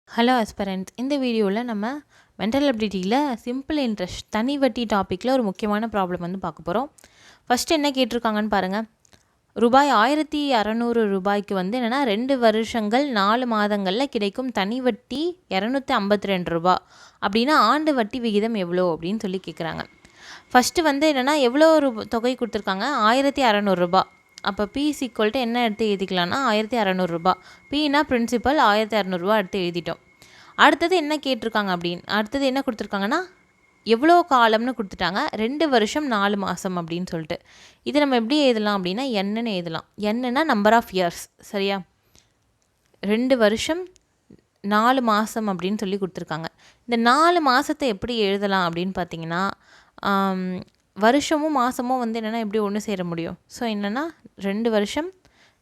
Hello aspirant. இந்த வீடியோவில் நம்ம மென்டல் அபிலிட்டியில் சிம்பிள் இன்ட்ரெஸ்ட் தனி வட்டி டாப்பிக்கில் ஒரு முக்கியமான ப்ராப்ளம் வந்து பார்க்க போகிறோம். ஃபஸ்ட்டு என்ன கேட்டிருக்காங்கன்னு பாருங்கள். ரூபாய் 1600 வந்து என்னென்னா 2 வருஷங்கள் 4 மாதங்களில் கிடைக்கும் தனி வட்டி 252 ரூபா அப்படின்னா ஆண்டு வட்டி விகிதம் எவ்வளோ அப்படின்னு சொல்லி கேட்குறாங்க. ஃபஸ்ட்டு வந்து என்னென்னா எவ்வளோ தொகை கொடுத்துருக்காங்க, 1600 ரூபா. அப்போ பி ஈக்குவல்ட்டு என்ன எடுத்து எழுதிக்கலாம்னா 1600 ரூபா. பின்னா பிரின்சிபல் 1600 ரூபா எடுத்து எழுதிட்டோம். அடுத்தது என்ன கேட்டிருக்காங்க அடுத்தது என்ன கொடுத்துருக்காங்கன்னா எவ்வளோ காலம்னு கொடுத்துட்டாங்க, 2 வருஷம் 4 மாதம் அப்படின்னு சொல்லிட்டு. இது நம்ம எப்படி எழுதலாம் அப்படின்னா என்னன்னு எழுதலாம். என்னன்னா நம்பர் ஆஃப் இயர்ஸ், சரியா? 2 வருஷம் 4 மாதம் அப்படின்னு சொல்லி கொடுத்துருக்காங்க. இந்த 4 மாதத்தை எப்படி எழுதலாம் அப்படின்னு பார்த்தீங்கன்னா, வருஷமும் மாதமும் வந்து என்னென்னா எப்படி ஒன்று சேர முடியும். ஸோ என்னென்னா 2 வருஷம்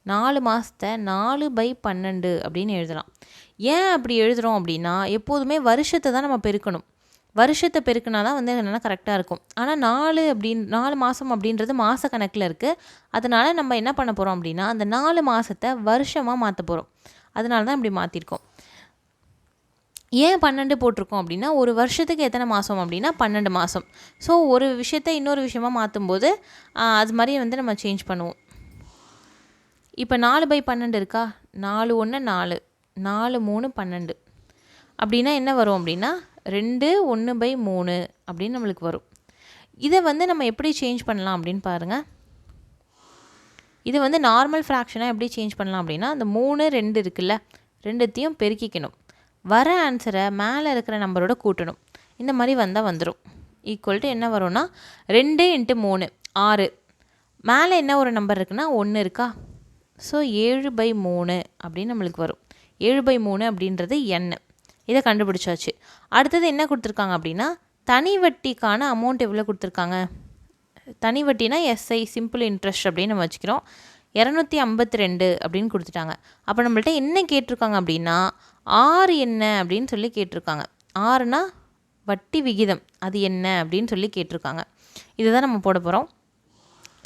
4 மாதத்தை 4/12 அப்படின்னு எழுதலாம். ஏன் அப்படி எழுதுகிறோம் அப்படின்னா, எப்போதுமே வருஷத்தை தான் நம்ம பெருக்கணும். வருஷத்தை பெருக்கினா தான் வந்து என்னென்னா கரெக்டாக இருக்கும். ஆனால் 4 மாதம் அப்படின்றது மாத கணக்கில் இருக்குது. அதனால் நம்ம என்ன பண்ண போகிறோம் அப்படின்னா, அந்த 4 மாதத்தை வருஷமாக மாற்ற போகிறோம். அதனால தான் இப்படி மாற்றிருக்கோம். ஏன் 12 போட்டிருக்கோம் அப்படின்னா, ஒரு வருஷத்துக்கு எத்தனை மாதம் அப்படின்னா 12 மாதம். ஸோ ஒரு விஷயத்தை இன்னொரு விஷயமாக மாற்றும்போது அது மாதிரி வந்து நம்ம சேஞ்ச் பண்ணுவோம். இப்போ 4/12 இருக்கா, 4 1 4, 4 3 12 அப்படின்னா என்ன வரும் அப்படின்னா 2 1/3 அப்படின்னு நம்மளுக்கு வரும். இதை வந்து நம்ம எப்படி சேஞ்ச் பண்ணலாம் அப்படின்னு பாருங்கள். இது வந்து நார்மல் ஃப்ராக்ஷனாக எப்படி சேஞ்ச் பண்ணலாம் அப்படின்னா, அந்த 3 2 இருக்குல்ல, ரெண்டுத்தையும் பெருக்கிக்கணும். வர ஆன்சரை மேலே இருக்கிற நம்பரோட கூட்டணும். இந்த மாதிரி வந்தால் வந்துடும். ஈக்குவல்ட்டு என்ன வரும்னா 2 × 3 6. மேலே என்ன ஒரு நம்பர் இருக்குன்னா 1 இருக்கா. ஸோ 7/3 அப்படின்னு நம்மளுக்கு வரும். 7/3 அப்படின்றது n. இதை கண்டுபிடிச்சாச்சு. அடுத்தது என்ன கொடுத்துருக்காங்க அப்படின்னா, தனி வட்டிக்கான அமௌண்ட் எவ்வளோ கொடுத்துருக்காங்க. தனி வட்டினா எஸ்ஐ சிம்பிள் இன்ட்ரெஸ்ட் அப்படின்னு நம்ம வச்சுக்கிறோம். 252 அப்படின்னு கொடுத்துட்டாங்க. அப்போ நம்மள்ட்ட என்ன கேட்டிருக்காங்க அப்படின்னா, ஆறு என்ன அப்படின்னு சொல்லி கேட்டிருக்காங்க. ஆறுனா வட்டி விகிதம், அது என்ன அப்படின்னு சொல்லி கேட்டிருக்காங்க. இதை தான் நம்ம போட போகிறோம்.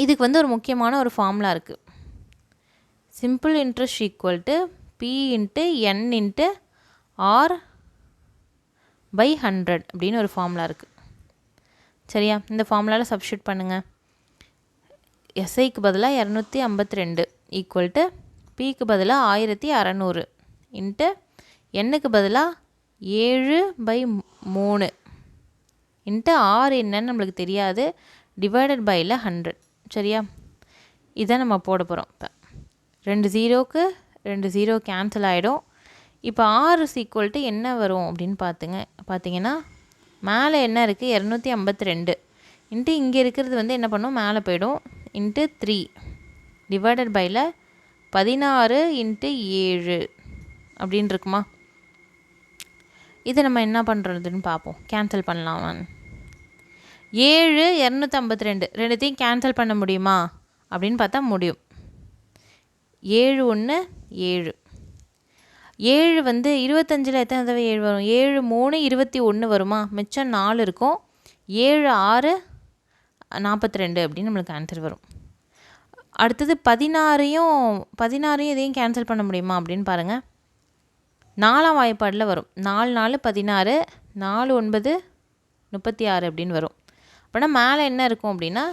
இதுக்கு வந்து ஒரு முக்கியமான ஒரு ஃபார்முலா இருக்குது. Simple interest equal to P into N into R/100 அப்படின்னு ஒரு ஃபார்முலா இருக்குது, சரியா? இந்த ஃபார்முலாவில் சப்ஸ்டியூட் பண்ணுங்கள். எஸ்ஐக்கு பதிலாக 252 ஈக்குவல்ட்டு பிக்கு பதிலாக 1600 இன்ட்டு எண்ணுக்கு பதிலாக 7/3 இன்ட்டு ஆறு என்னன்னு நம்மளுக்கு தெரியாது, டிவைடட் பையில் 100, சரியா? இதை நம்ம போட போகிறோம். இப்போ 2 0க்கு 2 0 கேன்சல் ஆகிடும். இப்போ ஆறு ஈக்குவல்ட்டு என்ன வரும் அப்படின்னு பார்த்தீங்கன்னா மேலே என்ன இருக்குது 252 இன்ட்டு இங்கே இருக்கிறது வந்து என்ன பண்ணும், மேலே போயிடும், இன்ட்டு 3 டிவைடட் பையில் 16 × 7 அப்படின்னு இருக்குமா. இதை நம்ம என்ன பண்ணுறதுன்னு பார்ப்போம். கேன்சல் பண்ணலாம். 7 252 ரெண்டுத்தையும் கேன்சல் பண்ண முடியுமா அப்படின்னு பார்த்தா முடியும். 7 1 7. 7 வந்து 25ல் எத்தனை தடவை 7 வரும், 7 3 21 வருமா, மிச்சம் 4 இருக்கும். 7 6 42 அப்படின்னு நம்மளுக்கு ஆன்சர் வரும். அடுத்தது 16 இதையும் கேன்சல் பண்ண முடியுமா அப்படின்னு பாருங்கள். 4ஆம் வாய்ப்பாடில் வரும். 4 4 16, 4 9 36 அப்படின்னு வரும். அப்படின்னா மேலே என்ன இருக்கும் அப்படின்னா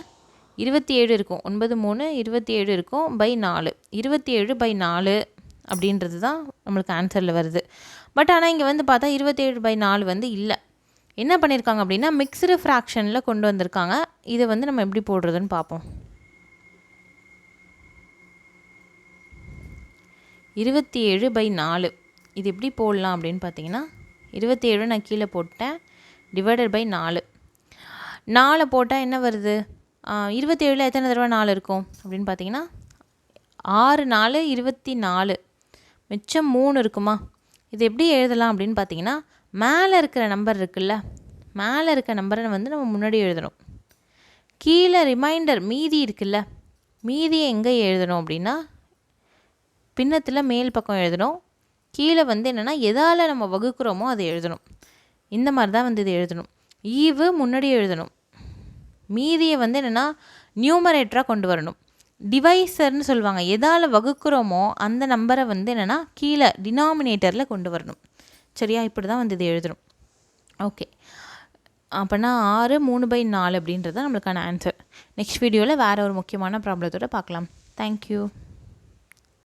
27 இருக்கும். 9 3 27 இருக்கும் பை 4. 27/4 அப்படின்றது தான் நம்மளுக்கு ஆன்சரில் வருது. பட் ஆனால் இங்கே வந்து பார்த்தா 27/4 வந்து இல்லை. என்ன பண்ணியிருக்காங்க அப்படின்னா மிக்ஸ்டு ஃப்ராக்ஷனில் கொண்டு வந்திருக்காங்க. இதை வந்து நம்ம எப்படி போடுறதுன்னு பார்ப்போம். 27/4 இது எப்படி போடலாம் அப்படின்னு பார்த்தீங்கன்னா, 27 நான் கீழே போட்டேன், டிவைடட் பை 4. 4 போட்டால் என்ன வருது, 27ல் எத்தனை தடவை 4 இருக்கும் அப்படின்னு பார்த்தீங்கன்னா 6 4 24, மிச்சம் 3 இருக்குமா. இது எப்படி எழுதலாம் அப்படின்னு பார்த்தீங்கன்னா, மேலே இருக்கிற நம்பர் இருக்குல்ல, மேலே இருக்கிற நம்பரை வந்து நம்ம முன்னாடி எழுதணும். கீழே ரிமைண்டர் மீதி இருக்குல்ல, மீதியை எங்கே எழுதணும் அப்படின்னா பின்னத்தில் மேல் பக்கம் எழுதணும். கீழே வந்து என்னென்னா எதால் நம்ம வகுக்கிறோமோ அதை எழுதணும். இந்த மாதிரி தான் வந்து இது எழுதணும். ஈவு முன்னாடி எழுதணும். மீதியை வந்து என்னென்னா நியூமரேட்டராக கொண்டு வரணும். டிவைசர்னு சொல்லுவாங்க. எதால் வகுக்கிறோமோ அந்த நம்பரை வந்து என்னென்னா கீழே டினாமினேட்டரில் கொண்டு வரணும், சரியா? இப்படி தான் வந்து இது எழுதணும். ஓகே, அப்போனா 6 3/4 அப்படின்றது தான் நம்மளுக்கான ஆன்சர். நெக்ஸ்ட் வீடியோவில் வேறு ஒரு முக்கியமான ப்ராப்ளத்தோடு பார்க்கலாம். தேங்க்யூ.